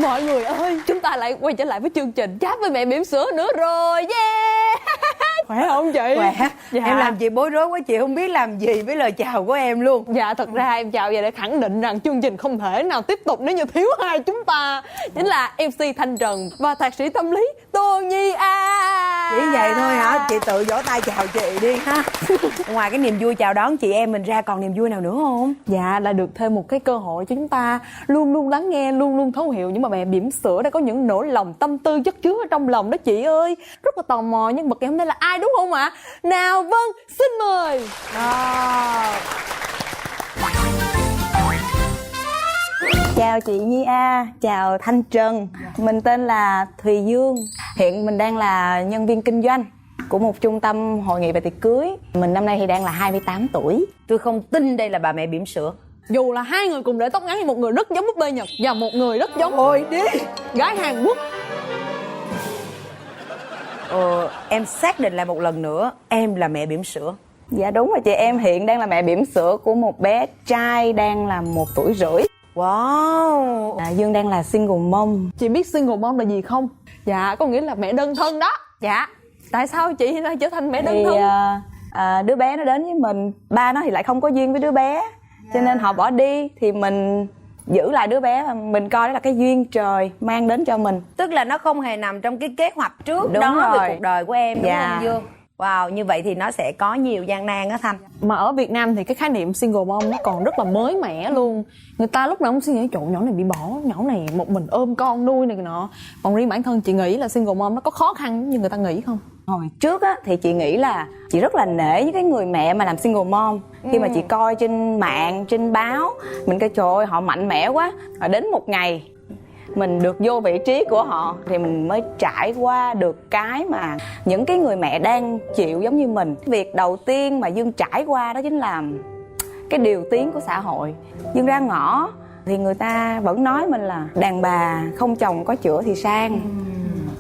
Mọi người ơi, chúng ta lại quay trở lại với chương trình Chat với mẹ bỉm sữa nữa rồi. Yeah. Khỏe không chị? Khỏe. Dạ. Em làm chị bối rối quá, chị không biết làm gì với lời chào của em luôn. Dạ, thật ra em chào về để khẳng định rằng chương trình không thể nào tiếp tục nếu như thiếu hai chúng ta. Chính là MC Thanh Trần và thạc sĩ tâm lý Tô Nhi A. Chỉ vậy thôi hả? Chị tự vỗ tay chào chị đi ha. Ngoài cái niềm vui chào đón chị em mình ra, còn niềm vui nào nữa không? Dạ, là được thêm một cái cơ hội cho chúng ta luôn luôn lắng nghe, luôn luôn thấu hiểu những bà mẹ bỉm sữa đã có những nỗi lòng tâm tư chất chứa ở trong lòng đó chị ơi. Rất là tò mò nhân vật ngày hôm nay là ai đúng không ạ? Nào vâng, xin mời. Chào chị Nhi A, chào Thanh Trần. Mình tên là Thùy Dương. Hiện mình đang là nhân viên kinh doanh của một trung tâm hội nghị về tiệc cưới. Mình năm nay thì đang là 28 tuổi. Tôi không tin đây là bà mẹ bỉm sữa. Dù là hai người cùng để tóc ngắn thì một người rất giống búp bê Nhật và một người rất giống Ôi đi. gái Hàn Quốc. Em xác định lại một lần nữa, em là mẹ bỉm sữa. Dạ đúng rồi chị, em hiện đang là mẹ bỉm sữa của một bé trai đang là 1 tuổi rưỡi. Wow. Dương đang là single mom. Chị biết single mom là gì không? Dạ, có nghĩa là mẹ đơn thân đó. Dạ. Tại sao chị lại trở thành mẹ đơn thân? Đứa bé nó đến với mình, ba nó thì lại không có duyên với đứa bé, cho nên họ bỏ đi thì mình giữ lại đứa bé và mình coi đó là cái duyên trời mang đến cho mình. Tức là nó không hề nằm trong cái kế hoạch trước Đúng đó rồi. về cuộc đời của em, đúng Dạ. không Dương? Wow, như vậy thì nó sẽ có nhiều gian nan á Thanh. Mà ở Việt Nam thì cái khái niệm single mom nó còn rất là mới mẻ luôn. Người ta lúc nào cũng suy nghĩ trộn nhỏ này bị bỏ, nhỏ này một mình ôm con nuôi này nọ. Còn riêng bản thân chị nghĩ là single mom nó có khó khăn như người ta nghĩ không? Hồi trước á thì chị nghĩ là chị rất là nể những cái người mẹ mà làm single mom. Khi mà chị coi trên mạng, trên báo, mình coi trời ơi họ mạnh mẽ quá. Rồi đến một ngày mình được vô vị trí của họ thì mình mới trải qua được cái mà những cái người mẹ đang chịu giống như mình. Việc đầu tiên mà Dương trải qua đó chính là cái điều tiến của xã hội. Dương ra ngõ thì người ta vẫn nói mình là đàn bà không chồng có chữa thì sang.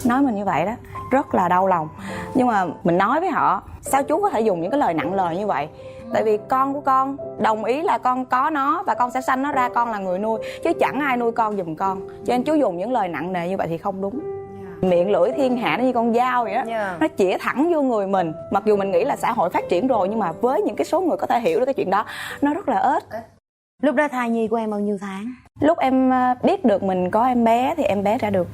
Nói mình như vậy đó, rất là đau lòng. Nhưng mà mình nói với họ, sao chú có thể dùng những cái lời nặng lời như vậy? Tại vì con của con đồng ý là con có nó và con sẽ sanh nó ra, con là người nuôi, chứ chẳng ai nuôi con giùm con. Cho nên chú dùng những lời nặng nề như vậy thì không đúng. Miệng lưỡi thiên hạ nó như con dao vậy đó. Nó chĩa thẳng vô người mình. Mặc dù mình nghĩ là xã hội phát triển rồi, nhưng mà với những cái số người có thể hiểu được cái chuyện đó, nó rất là ít. Lúc đó thai nhi của em bao nhiêu tháng? Lúc em biết được mình có em bé thì em bé đã được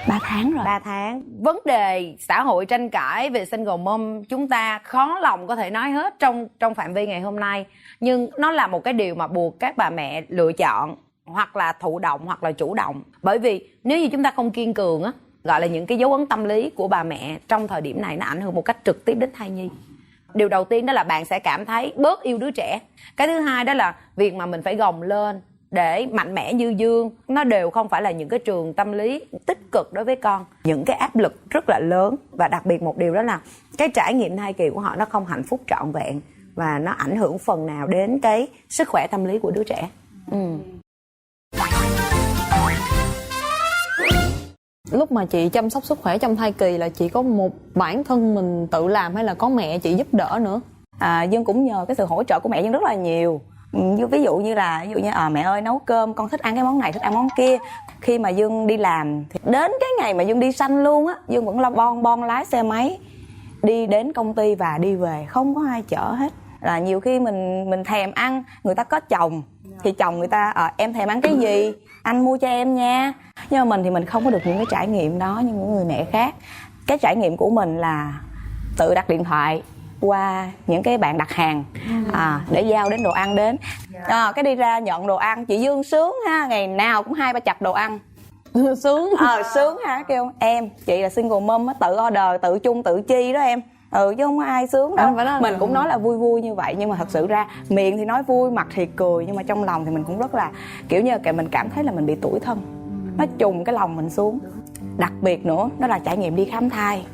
3 tháng rồi. 3 tháng. Vấn đề xã hội tranh cãi về single mom chúng ta khó lòng có thể nói hết trong phạm vi ngày hôm nay. Nhưng nó là một cái điều mà buộc các bà mẹ lựa chọn, hoặc là thụ động hoặc là chủ động. Bởi vì nếu như chúng ta không kiên cường á, gọi là những cái dấu ấn tâm lý của bà mẹ trong thời điểm này nó ảnh hưởng một cách trực tiếp đến thai nhi. Điều đầu tiên đó là bạn sẽ cảm thấy bớt yêu đứa trẻ. Cái thứ hai đó là việc mà mình phải gồng lên để mạnh mẽ như Dương, nó đều không phải là những cái trường tâm lý tích cực đối với con. Những cái áp lực rất là lớn, và đặc biệt một điều đó là cái trải nghiệm thai kỳ của họ nó không hạnh phúc trọn vẹn, và nó ảnh hưởng phần nào đến cái sức khỏe tâm lý của đứa trẻ. Lúc mà chị chăm sóc sức khỏe trong thai kỳ là chị có một bản thân mình tự làm hay là có mẹ chị giúp đỡ nữa? Dương cũng nhờ cái sự hỗ trợ của mẹ Dương rất là nhiều. Ví dụ như mẹ ơi nấu cơm, con thích ăn cái món này, thích ăn món kia. Khi mà Dương đi làm thì đến cái ngày mà Dương đi sanh luôn á, Dương vẫn là bon lái xe máy đi đến công ty và đi về, không có ai chở hết. Là nhiều khi mình thèm ăn, người ta có chồng thì chồng người ta em thèm ăn cái gì anh mua cho em nha. Nhưng mà mình thì mình không có được những cái trải nghiệm đó như những người mẹ khác. Cái trải nghiệm của mình là tự đặt điện thoại qua những cái bạn đặt hàng để giao đến đồ ăn đến. Cái đi ra nhận đồ ăn, chị Dương sướng ha, ngày nào cũng 2-3 chặp đồ ăn. Sướng. Sướng ha, kêu em chị là single mom á, tự order, tự chung tự chi đó em. Chứ không có ai sướng đâu. Mình cũng nói là vui vui như vậy, nhưng mà thật sự ra miệng thì nói vui, mặt thì cười, nhưng mà trong lòng thì mình cũng rất là kiểu như mình cảm thấy là mình bị tủi thân. Nó trùng cái lòng mình xuống. Đặc biệt nữa đó là trải nghiệm đi khám thai.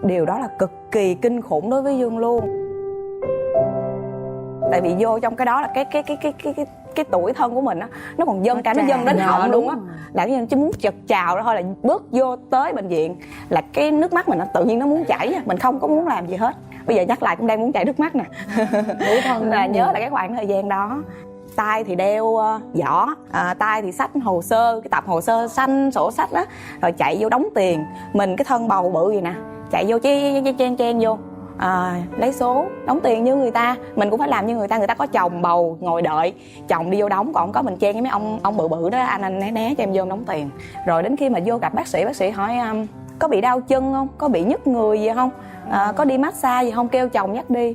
Điều đó là cực kỳ kinh khủng đối với Dương luôn. Tại vì vô trong cái đó là cái tuổi thân của mình á, nó còn dâng cả, nó dâng đến họng luôn á. Là như chỉ muốn chật chào đó thôi, là bước vô tới bệnh viện là cái nước mắt mình nó tự nhiên nó muốn chảy, mình không có muốn làm gì hết. Bây giờ nhắc lại cũng đang muốn chảy nước mắt nè. Tuổi thân là nhớ là cái khoảng thời gian đó. tay thì đeo giỏ, tay thì xách hồ sơ, cái tập hồ sơ xanh, sổ sách đó, rồi chạy vô đóng tiền. Mình cái thân bầu bự vậy nè, chạy vô chen vô, lấy số đóng tiền như người ta. Mình cũng phải làm như người ta có chồng bầu ngồi đợi chồng đi vô đóng, còn không có mình chen với mấy ông bự bự đó, anh né cho em vô đóng tiền. Rồi đến khi mà vô gặp bác sĩ hỏi có bị đau chân không, có bị nhức người gì không, có đi massage gì không, kêu chồng dắt đi.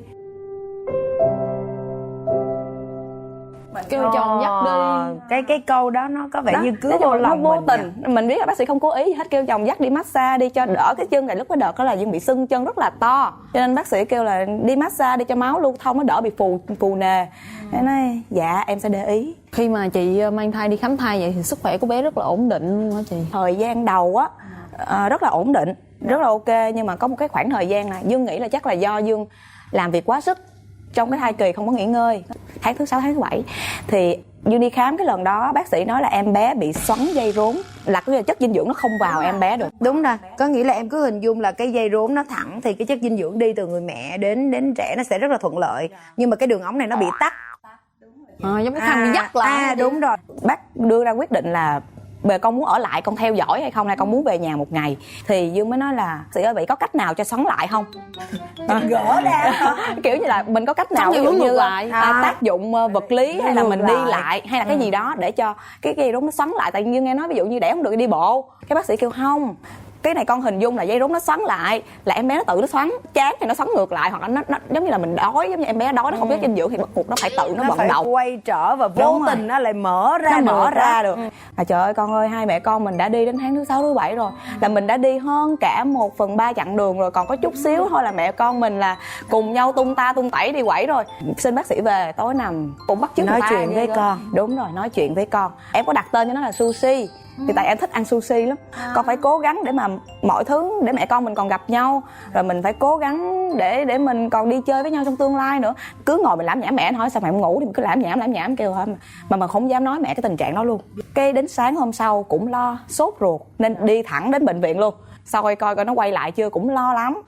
Kêu chồng dắt đi. Cái câu đó nó có vẻ đó, như cứ vô lòng vô mình tình. Mình biết là bác sĩ không cố ý gì hết, kêu chồng dắt đi massage đi cho đỡ cái chân này. Lúc cái đợt đó là Dương bị sưng chân rất là to, cho nên bác sĩ kêu là đi massage đi cho máu lưu thông, nó đỡ bị phù nề. Em nói dạ em sẽ để ý. Khi mà chị mang thai đi khám thai vậy thì sức khỏe của bé rất là ổn định luôn hả chị? Thời gian đầu á rất là ổn định, rất là ok, nhưng mà có một cái khoảng thời gian này Dương nghĩ là chắc là do Dương làm việc quá sức trong cái thai kỳ, không có nghỉ ngơi. Tháng thứ 6, tháng thứ 7 thì Dương đi khám cái lần đó, bác sĩ nói là em bé bị xoắn dây rốn, là cái chất dinh dưỡng nó không vào em bé được. Đúng rồi, có nghĩa là em cứ hình dung là cái dây rốn nó thẳng thì cái chất dinh dưỡng đi từ người mẹ đến trẻ nó sẽ rất là thuận lợi, nhưng mà cái đường ống này nó bị tắc, Giống cái khăn bị dắt lại. Đúng rồi. Bác đưa ra quyết định là về con muốn ở lại, con theo dõi hay không, hay con muốn về nhà một ngày. Thì Dương mới nói là sĩ ơi vậy có cách nào cho xoắn lại không? Gỡ ra kiểu như là mình có cách nào ví dụ như tác dụng vật lý hay là mình đi lại hay là cái gì đó để cho cái dây rốn nó xoắn lại. Tại Dương nghe nói ví dụ như đẻ không được đi bộ, cái bác sĩ kêu không, cái này con hình dung là dây rốn nó xoắn lại là em bé nó tự nó xoắn, chán thì nó xoắn ngược lại, hoặc là nó giống như là mình đói, giống như em bé đói nó không biết dinh dưỡng thì bắt buộc nó phải tự nó vận động, quay trở và vô tình nó lại mở ra được. Trời ơi con ơi, hai mẹ con mình đã đi đến tháng thứ 6, thứ 7 rồi, là mình đã đi hơn cả 1/3 chặng đường rồi, còn có chút xíu thôi là mẹ con mình là cùng nhau tung ta tung tẩy đi quẩy rồi. Xin bác sĩ về tối nằm cũng bắt chước nói chuyện với con. Đúng rồi, nói chuyện với con. Em có đặt tên cho nó là Sushi. Thì tại em thích ăn sushi lắm, con phải cố gắng để mà mọi thứ để mẹ con mình còn gặp nhau, rồi mình phải cố gắng để mình còn đi chơi với nhau trong tương lai nữa. Cứ ngồi mình làm nhảm, mẹ nói sao mẹ không ngủ thì mình cứ làm nhảm kêu hả, mà mình không dám nói mẹ cái tình trạng đó luôn. Cái đến sáng hôm sau cũng lo, sốt ruột nên đi thẳng đến bệnh viện luôn. Sau coi nó quay lại chưa, cũng lo lắm.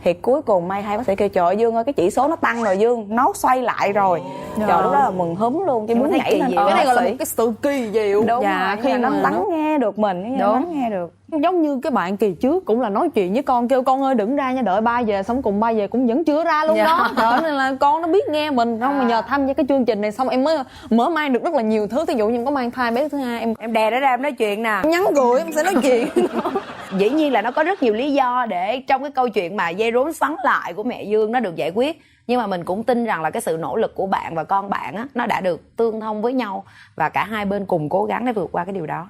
Thì cuối cùng may hay bác sĩ kêu trời ơi Dương ơi, cái chỉ số nó tăng rồi Dương, nó xoay lại rồi. Trời lúc đó là mừng húm luôn, cái muốn nhảy lên. Cái này gọi là một cái sự kỳ diệu. Đúng rồi, khi mà nó lắng nghe được mình, nó lắng nghe được. Giống như cái bạn kỳ trước cũng là nói chuyện với con, kêu con ơi đừng ra nha, đợi ba về, xong cùng ba về cũng vẫn chưa ra luôn đó. Trời, nên là con nó biết nghe mình không, mà nhờ tham gia cái chương trình này xong em mới mở mang được rất là nhiều thứ. Ví dụ như có mang thai bé thứ hai em đè nó ra em nói chuyện nè, nhắn gửi em sẽ nói chuyện. Dĩ nhiên là nó có rất nhiều lý do để trong cái câu chuyện mà dây rốn xoắn lại của mẹ Dương nó được giải quyết, nhưng mà mình cũng tin rằng là cái sự nỗ lực của bạn và con bạn á, nó đã được tương thông với nhau và cả hai bên cùng cố gắng để vượt qua cái điều đó.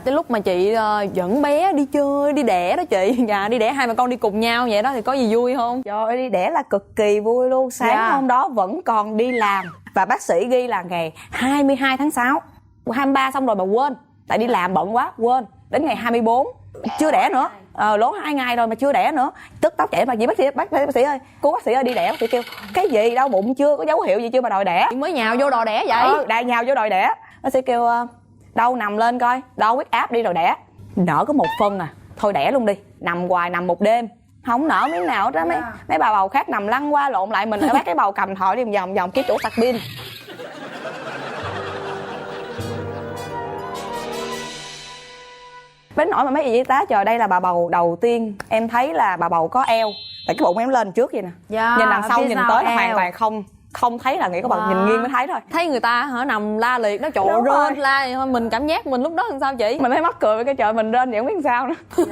Tới lúc mà chị dẫn bé đi chơi, đi đẻ đó chị, nhà đi đẻ hai mẹ con đi cùng nhau vậy đó thì có gì vui không? Trời ơi, đi đẻ là cực kỳ vui luôn. Sáng hôm đó vẫn còn đi làm và bác sĩ ghi là ngày 22 tháng 6, 23 xong rồi mà quên, tại đi làm bận quá quên. Đến ngày 24 chưa đẻ nữa, lố 2 ngày rồi mà chưa đẻ nữa, tức tốc chạy mà gì bác sĩ ơi, cô bác sĩ ơi đi đẻ. Bác sĩ kêu cái gì đau bụng chưa, có dấu hiệu gì chưa mà đòi đẻ? Chị mới nhào vô đòi đẻ vậy? Đại nhào vô đòi đẻ. Bác sĩ kêu đâu nằm lên coi, đo huyết áp đi rồi đẻ. Nở có 1 phân à, thôi đẻ luôn đi. Nằm hoài, nằm một đêm không nở miếng nào hết á. Mấy bà bầu khác nằm lăn qua lộn lại, mình phải bắt cái bầu cầm thỏi đi vòng vòng cái chỗ sạc pin. Đến nỗi mà mấy y tá chờ, đây là bà bầu đầu tiên em thấy là bà bầu có eo, tại cái bụng em lên trước vậy nè. Nhìn đằng sau nhìn tới là hoàn toàn không thấy, là nghĩ có bầu nhìn nghiêng mới thấy thôi. Thấy người ta nằm la liệt, nó trộn rên la thì thôi, mình cảm giác mình lúc đó làm sao chị? Mình thấy mắc cười với cái trời mình rên vậy không biết sao nữa.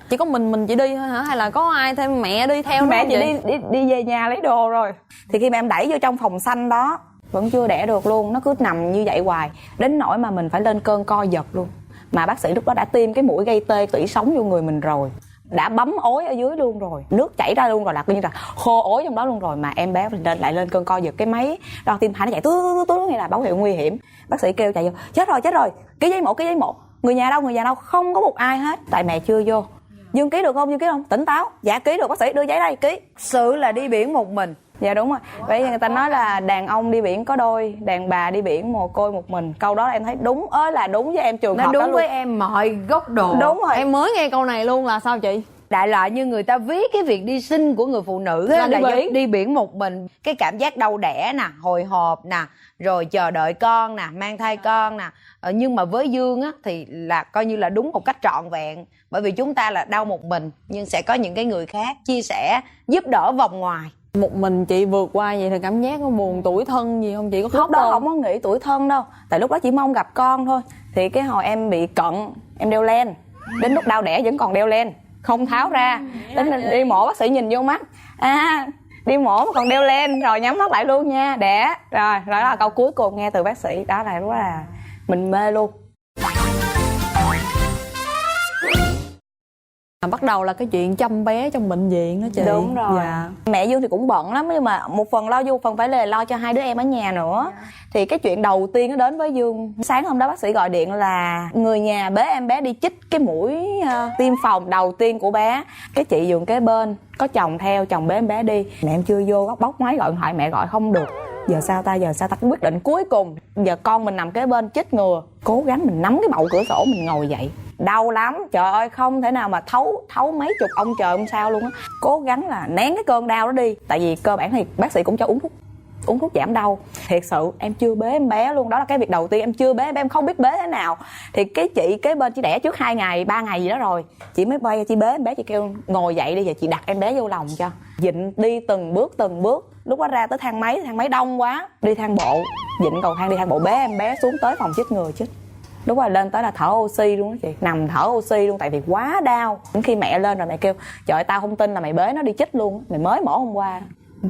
Chỉ có mình chị đi thôi hả, hay là có ai thêm mẹ đi theo? Mẹ chị đi về nhà lấy đồ rồi. Thì khi mà em đẩy vô trong phòng xanh đó vẫn chưa đẻ được luôn, nó cứ nằm như vậy hoài, đến nỗi mà mình phải lên cơn co giật luôn. Mà bác sĩ lúc đó đã tiêm cái mũi gây tê tủy sống vô người mình rồi, đã bấm ối ở dưới luôn rồi, nước chảy ra luôn rồi, là coi như là khô ối trong đó luôn rồi. Mà em bé lại lên cơn co giật, cái máy đo tim thai nó chạy tú nghe là báo hiệu nguy hiểm. Bác sĩ kêu chạy vô, chết rồi, ký giấy mổ, người nhà đâu, không có một ai hết, tại mẹ chưa vô. Dương ký được không, tỉnh táo. Dạ ký được bác sĩ, đưa giấy đây ký. Sự là đi biển một mình. Dạ đúng rồi. Vậy người ta nói là đàn ông đi biển có đôi, đàn bà đi biển mồ côi một mình. Câu đó em thấy đúng ơi là đúng với em, trường hợp đó luôn. Nó đúng với em mọi góc độ. Đúng rồi. Em mới nghe câu này luôn là sao chị? Đại loại như người ta ví cái việc đi sinh của người phụ nữ á, Là đi biển. đi biển một mình, cái cảm giác đau đẻ nè, hồi hộp nè, rồi chờ đợi con nè, mang thai con nè. Nhưng mà với Dương á thì là coi như là đúng một cách trọn vẹn, bởi vì chúng ta là đau một mình nhưng sẽ có những cái người khác chia sẻ, giúp đỡ vòng ngoài. Một mình chị vượt qua vậy thì cảm giác có buồn tủi thân gì không chị, có khóc Lúc đó không? không có nghĩ tủi thân đâu, tại lúc đó chỉ mong gặp con thôi. Thì cái hồi em bị cận, em đeo len, đến lúc đau đẻ vẫn còn đeo len, không tháo ra. Đến đi mổ bác sĩ nhìn vô mắt, đi mổ mà còn đeo len, rồi nhắm mắt lại luôn nha, đẻ. Rồi đó là câu cuối cùng nghe từ bác sĩ, đó là lúc là mình mê luôn. Bắt đầu là cái chuyện chăm bé trong bệnh viện đó chị. Đúng rồi. Dạ. Mẹ Dương thì cũng bận lắm, nhưng mà một phần lo Dương, phần phải là lo cho hai đứa em ở nhà nữa. Thì cái chuyện đầu tiên nó đến với Dương, sáng hôm đó bác sĩ gọi điện là người nhà bế em bé đi chích cái mũi tiêm phòng đầu tiên của bé. Cái chị giường kế bên có chồng theo, chồng bế em bé đi. Mẹ em chưa vô, bóc máy gọi điện thoại, mẹ gọi không được. Giờ sao ta, quyết định cuối cùng giờ con mình nằm kế bên chích ngừa, cố gắng mình nắm cái bậu cửa sổ mình ngồi dậy. Đau lắm, trời ơi, không thể nào mà thấu mấy chục ông trời ông sao luôn á. Cố gắng là nén cái cơn đau đó đi, tại vì cơ bản thì bác sĩ cũng cho uống thuốc giảm đau. Thiệt sự em chưa bế em bé luôn, đó là cái việc đầu tiên, em chưa bế em bé, em không biết bế thế nào. Thì cái chị kế bên chị đẻ trước 2 ngày 3 ngày gì đó rồi, chị mới bay chị bế em bé, chị kêu ngồi dậy đi, giờ chị đặt em bé vô lòng cho, dịnh đi từng bước. Lúc đó ra tới thang máy đông quá, đi thang bộ, dịnh cầu thang đi thang bộ, bế em bé xuống tới phòng chích ngừa chích. Lúc rồi lên tới là thở oxy luôn á chị, nằm thở oxy luôn, tại vì quá đau. Đến khi mẹ lên rồi mẹ kêu trời ơi, tao không tin là mày bế nó đi chích luôn, mày mới mổ hôm qua.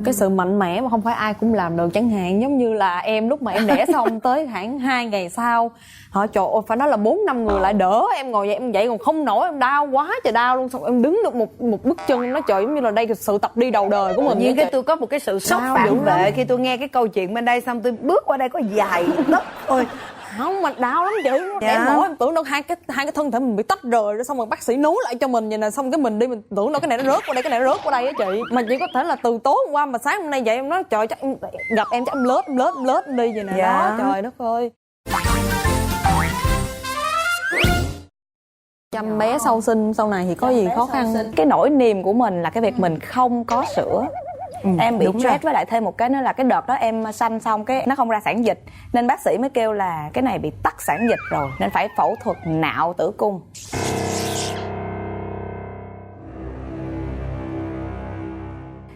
Cái sự mạnh mẽ mà không phải ai cũng làm được, chẳng hạn giống như là em lúc mà em đẻ xong tới khoảng 2 ngày sau, họ trời ơi phải nói là 4-5 người lại đỡ em ngồi dậy, em dậy còn không nổi, em đau quá trời đau luôn, xong em đứng được một bước chân, nó trời giống như là đây là sự tập đi đầu đời của mình. Nhưng cái tôi có một cái sự sốc Đau phản dữ vệ lắm. khi tôi nghe cái câu chuyện bên đây, xong tôi bước qua đây có vài đất thôi. Không mà đau lắm chị. Dạ. Em mổ em tưởng đâu hai cái thân thể mình bị tách rời rồi, xong rồi bác sĩ nối lại cho mình vậy nè, xong cái mình đi mình tưởng đâu cái này nó rớt qua đây, cái này nó rớt qua đây á chị. Mà chỉ có thể là từ tối hôm qua mà sáng hôm nay dậy em nói trời chắc em, gặp em chắc em lết đi vậy nè. Dạ. Đó trời đất ơi. Chăm bé sau sinh sau này thì có gì khó khăn? Cái nỗi niềm của mình là cái việc mình không có sữa. Em bị đúng stress rồi. với lại thêm một cái nữa là cái đợt đó em sanh xong cái nó không ra sản dịch, nên bác sĩ mới kêu là cái này bị tắc sản dịch rồi nên phải phẫu thuật nạo tử cung.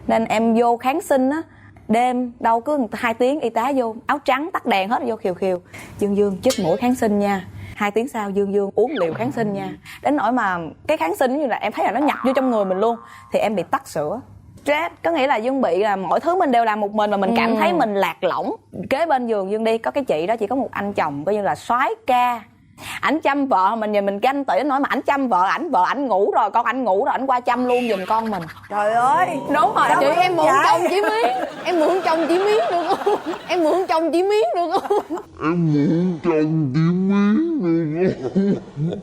Nên em vô kháng sinh á, đêm đâu cứ 2 tiếng y tá vô, áo trắng tắt đèn hết, vô khiều Dương chích mũi kháng sinh nha. 2 tiếng sau Dương uống liều kháng sinh nha. Đến nỗi mà cái kháng sinh như là em thấy là nó nhập vô trong người mình luôn, thì em bị tắc sữa. Stress có nghĩa là Dương bị là mọi thứ mình đều làm một mình, mà mình cảm thấy mình lạc lõng. Kế bên giường Dương đi có cái chị đó, chỉ có một anh chồng coi như là soái ca, ảnh chăm vợ mình, giờ mình ganh tị nói mà ảnh chăm vợ ảnh ngủ rồi, con ảnh ngủ rồi ảnh qua chăm luôn giùm con mình. Trời ơi, Đúng rồi. Chị em mượn chồng chỉ miếng, em mượn chồng chỉ miếng được không? Em mượn chồng chỉ miếng được không?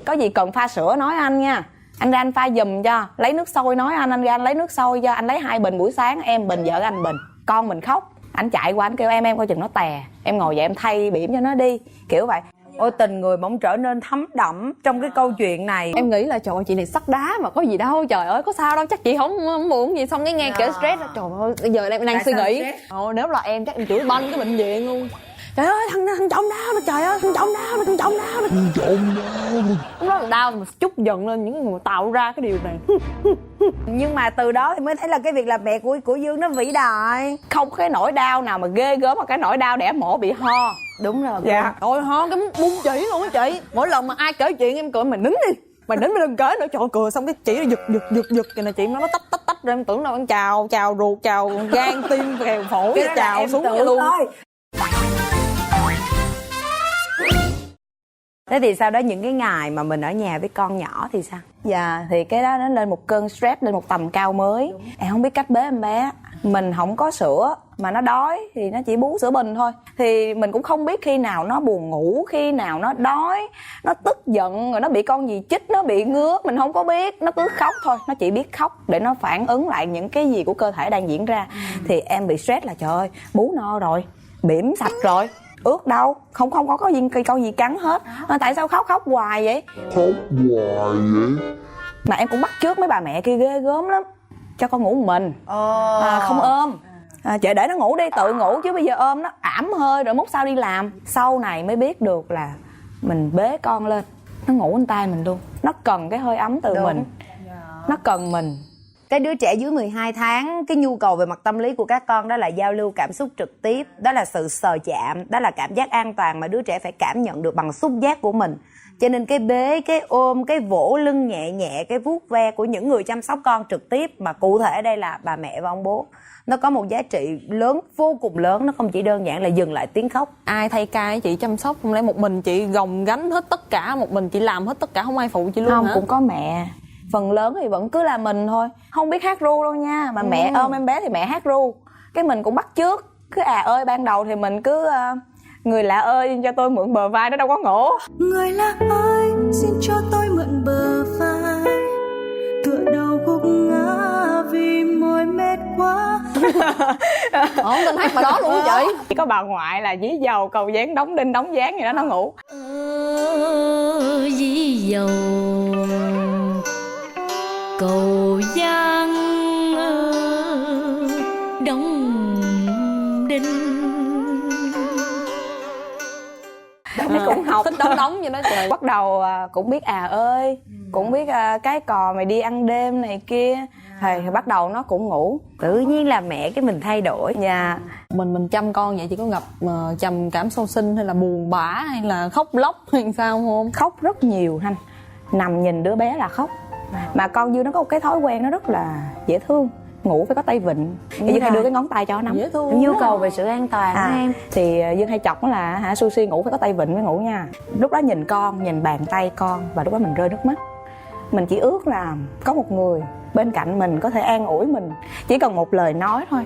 Có gì cần pha sữa nói anh nha, anh ra anh pha giùm cho. Lấy nước sôi nói anh ra anh lấy nước sôi cho, anh lấy 2 bình buổi sáng, em bình vợ anh bình. Con mình khóc, anh chạy qua anh kêu em coi chừng nó tè, em ngồi dậy em thay bỉm cho nó đi, kiểu vậy. ôi tình người bỗng trở nên thấm đẫm trong cái câu chuyện này. Em nghĩ là trời ơi chị này sắt đá mà có gì đâu, trời ơi có sao đâu, chắc chị không buồn gì. Xong cái nghe kể stress, trời ơi bây giờ em đang Tại suy sao nghĩ stress? nếu là em chắc em chửi banh cái bệnh viện luôn. Trời ơi thằng chồng đau mà, trời ơi thằng chồng đau mà. Lúc đó là đau mà chút giận lên những người tạo ra cái điều này. Nhưng mà từ đó thì mới thấy là cái việc làm mẹ của Dương nó vĩ đại. Không có cái nỗi đau nào mà ghê gớm mà cái nỗi đau đẻ mổ bị ho. Đúng rồi. Dạ. Trời ho cái bung chỉ luôn á chị. Mỗi lần mà ai kể chuyện em cười mày nín đi, mày đừng kể nữa. Trời ơi, cười xong cái chỉ nó giật kìa nè chị, nó tách rồi em tưởng đâu em chào ruột, chào gan tim phèo phổi, Cái đó là chào em xuống tưởng vậy luôn. thôi. Thế thì sau đó những cái ngày mà mình ở nhà với con nhỏ thì sao? Dạ thì cái đó nó lên một cơn stress, lên một tầm cao mới. Em không biết cách bế em bé, mình không có sữa mà nó đói thì nó chỉ bú sữa bình thôi, thì mình cũng không biết khi nào nó buồn ngủ, khi nào nó đói, nó tức giận, rồi nó bị con gì chích, nó bị ngứa, mình không có biết, nó cứ khóc thôi, nó chỉ biết khóc để nó phản ứng lại những cái gì của cơ thể đang diễn ra. Thì em bị stress là trời ơi bú no rồi, bỉm sạch rồi, ướt đâu, không có con gì cắn hết, mà tại sao khóc hoài vậy? Mà em cũng bắt chước mấy bà mẹ kia ghê gớm lắm, cho con ngủ một mình, không ôm, để nó ngủ đi, tự ngủ, chứ bây giờ ôm nó ảm hơi rồi mốt sao đi làm. Sau này mới biết được là mình bế con lên, nó ngủ bên tay mình luôn, nó cần cái hơi ấm từ mình, nó cần mình. Cái đứa trẻ dưới 12 tháng, cái nhu cầu về mặt tâm lý của các con đó là giao lưu cảm xúc trực tiếp, đó là sự sờ chạm, đó là cảm giác an toàn mà đứa trẻ phải cảm nhận được bằng xúc giác của mình. Cho nên cái bế, cái ôm, cái vỗ lưng nhẹ nhẹ, cái vuốt ve của những người chăm sóc con trực tiếp, mà cụ thể đây là bà mẹ và ông bố, nó có một giá trị lớn, vô cùng lớn. Nó không chỉ đơn giản là dừng lại tiếng khóc. Ai thay ca chị chăm sóc, không lẽ một mình chị gồng gánh hết tất cả, một mình chị làm hết tất cả, không ai phụ chị luôn Không, hả? cũng có mẹ. Phần lớn thì vẫn cứ là mình thôi, không biết hát ru đâu nha. Mà mẹ ôm em bé thì mẹ hát ru, cái mình cũng bắt chước. Cứ ơi, ban đầu thì mình cứ người lạ ơi cho tôi mượn bờ vai, nó đâu có ngổ. Người lạ ơi xin cho tôi mượn bờ vai, tựa đầu gục ngã vì mỏi mệt quá. Không tin hát bài đó luôn á chị. Chỉ có bà ngoại là dí dầu cầu dán đóng đinh đóng dáng gì đó nó ngủ. Dí dầu cầu giang đóng đinh. Nó cũng học Thích đóng đóng vậy đó trời. bắt đầu cũng biết ơi, cũng biết cái cò mày đi ăn đêm này kia, thì bắt đầu nó cũng ngủ. Tự nhiên là mẹ cái mình thay đổi. Dạ. Mình chăm con vậy chị có gặp trầm cảm sau sinh hay là buồn bã hay là khóc lóc hay sao không? Khóc rất nhiều Thanh, nằm nhìn đứa bé là khóc. Mà con Dương nó có một cái thói quen nó rất là dễ thương, ngủ phải có tay vịn, thì Dương hay đưa cái ngón tay cho nó nắm. Dễ thương. Nhu cầu về sự an toàn đó em. Thì Dương hay chọc nó là Sushi ngủ phải có tay vịn mới ngủ nha. Lúc đó nhìn con, nhìn bàn tay con, và lúc đó mình rơi nước mắt. Mình chỉ ước là có một người bên cạnh mình có thể an ủi mình, chỉ cần một lời nói thôi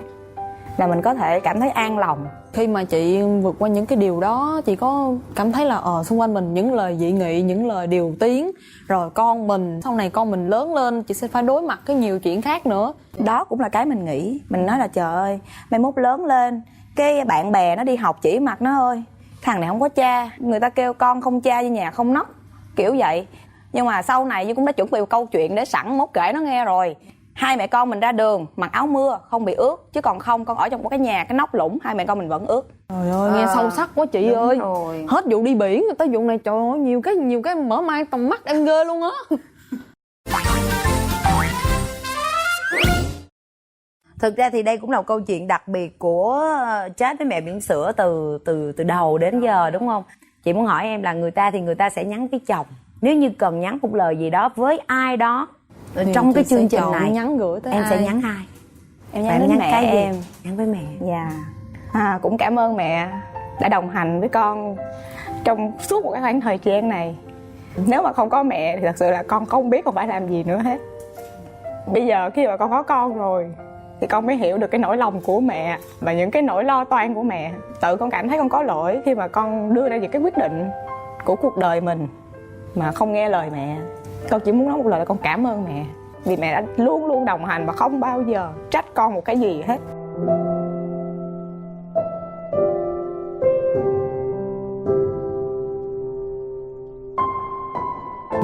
là mình có thể cảm thấy an lòng. Khi mà chị vượt qua những cái điều đó, chị có cảm thấy là xung quanh mình những lời dị nghị, những lời điều tiếng, rồi con mình sau này con mình lớn lên chị sẽ phải đối mặt với nhiều chuyện khác nữa. Đó cũng là cái mình nghĩ. Mình nói là trời ơi, mai mốt lớn lên cái bạn bè nó đi học chỉ mặt nó ơi, thằng này không có cha, người ta kêu con không cha như nhà không nóc, kiểu vậy. Nhưng mà sau này Dương cũng đã chuẩn bị một câu chuyện để sẵn mốt kể nó nghe rồi. Hai mẹ con mình ra đường mặc áo mưa không bị ướt, chứ còn không con ở trong một cái nhà cái nóc lủng, hai mẹ con mình vẫn ướt. Trời ơi, nghe sâu sắc quá chị ơi. Rồi. Hết vụ đi biển tới vụ này, trời ơi, nhiều cái mở mang tầm mắt em ghê luôn á. Thực ra thì đây cũng là một câu chuyện đặc biệt của Chat với mẹ bỉm sữa từ đầu đến giờ, đúng không? Chị muốn hỏi em là người ta thì người ta sẽ nhắn với chồng, nếu như cần nhắn một lời gì đó với ai đó trong cái chương trình này, nhắn gửi tới em ai? sẽ nhắn ai? Em Và nhắn em đến nhắn mẹ cái gì? em. Nhắn với mẹ. Dạ. Cũng cảm ơn mẹ đã đồng hành với con trong suốt một cái khoảng thời gian này. Nếu mà không có mẹ thì thật sự là con không biết con phải làm gì nữa hết. Bây giờ khi mà con có con rồi thì con mới hiểu được cái nỗi lòng của mẹ và những cái nỗi lo toan của mẹ. Tự con cảm thấy con có lỗi khi mà con đưa ra những cái quyết định của cuộc đời mình mà không nghe lời mẹ. Con chỉ muốn nói một lời là con cảm ơn mẹ, vì mẹ đã luôn luôn đồng hành và không bao giờ trách con một cái gì hết.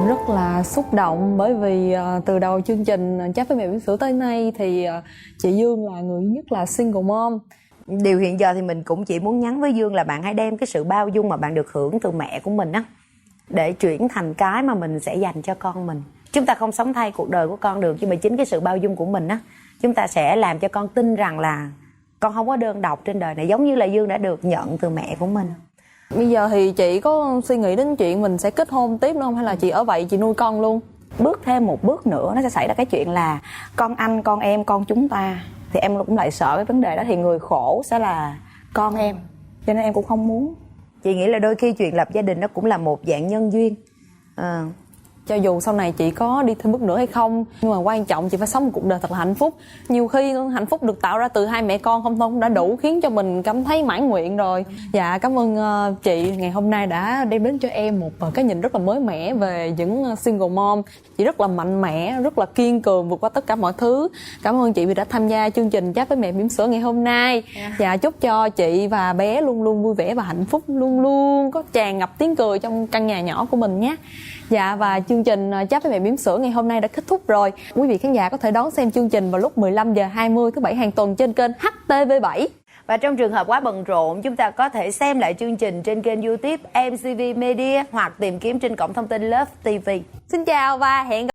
Rất là xúc động bởi vì từ đầu chương trình Chat với mẹ bỉm sữa tới nay thì chị Dương là người nhất là single mom. Điều hiện giờ thì mình cũng chỉ muốn nhắn với Dương là bạn hãy đem cái sự bao dung mà bạn được hưởng từ mẹ của mình á, để chuyển thành cái mà mình sẽ dành cho con mình. Chúng ta không sống thay cuộc đời của con được, nhưng mà chính cái sự bao dung của mình á, chúng ta sẽ làm cho con tin rằng là con không có đơn độc trên đời này, giống như là Dương đã được nhận từ mẹ của mình. Bây giờ thì chị có suy nghĩ đến chuyện mình sẽ kết hôn tiếp nữa không, hay là chị ở vậy chị nuôi con luôn? Bước thêm một bước nữa nó sẽ xảy ra cái chuyện là con anh, con em, con chúng ta. Thì em cũng lại sợ cái vấn đề đó, thì người khổ sẽ là con em, cho nên em cũng không muốn. Chị nghĩ là đôi khi chuyện lập gia đình nó cũng là một dạng nhân duyên. Cho dù sau này chị có đi thêm bước nữa hay không, nhưng mà quan trọng chị phải sống một cuộc đời thật là hạnh phúc. Nhiều khi hạnh phúc được tạo ra từ hai mẹ con không thôi cũng đã đủ khiến cho mình cảm thấy mãn nguyện rồi. Dạ, cảm ơn chị ngày hôm nay đã đem đến cho em một cái nhìn rất là mới mẻ về những single mom. Chị rất là mạnh mẽ, rất là kiên cường vượt qua tất cả mọi thứ. Cảm ơn chị vì đã tham gia chương trình Chat với mẹ bỉm sữa ngày hôm nay. Dạ, chúc cho chị và bé luôn luôn vui vẻ và hạnh phúc, luôn luôn có tràn ngập tiếng cười trong căn nhà nhỏ của mình nhé. Dạ, và chương trình Chat với mẹ bỉm sữa ngày hôm nay đã kết thúc rồi. Quý vị khán giả có thể đón xem chương trình vào lúc 15:20 thứ Bảy hàng tuần trên kênh HTV7. Và trong trường hợp quá bận rộn, chúng ta có thể xem lại chương trình trên kênh YouTube MCV Media hoặc tìm kiếm trên cổng thông tin Love TV. Xin chào và hẹn gặp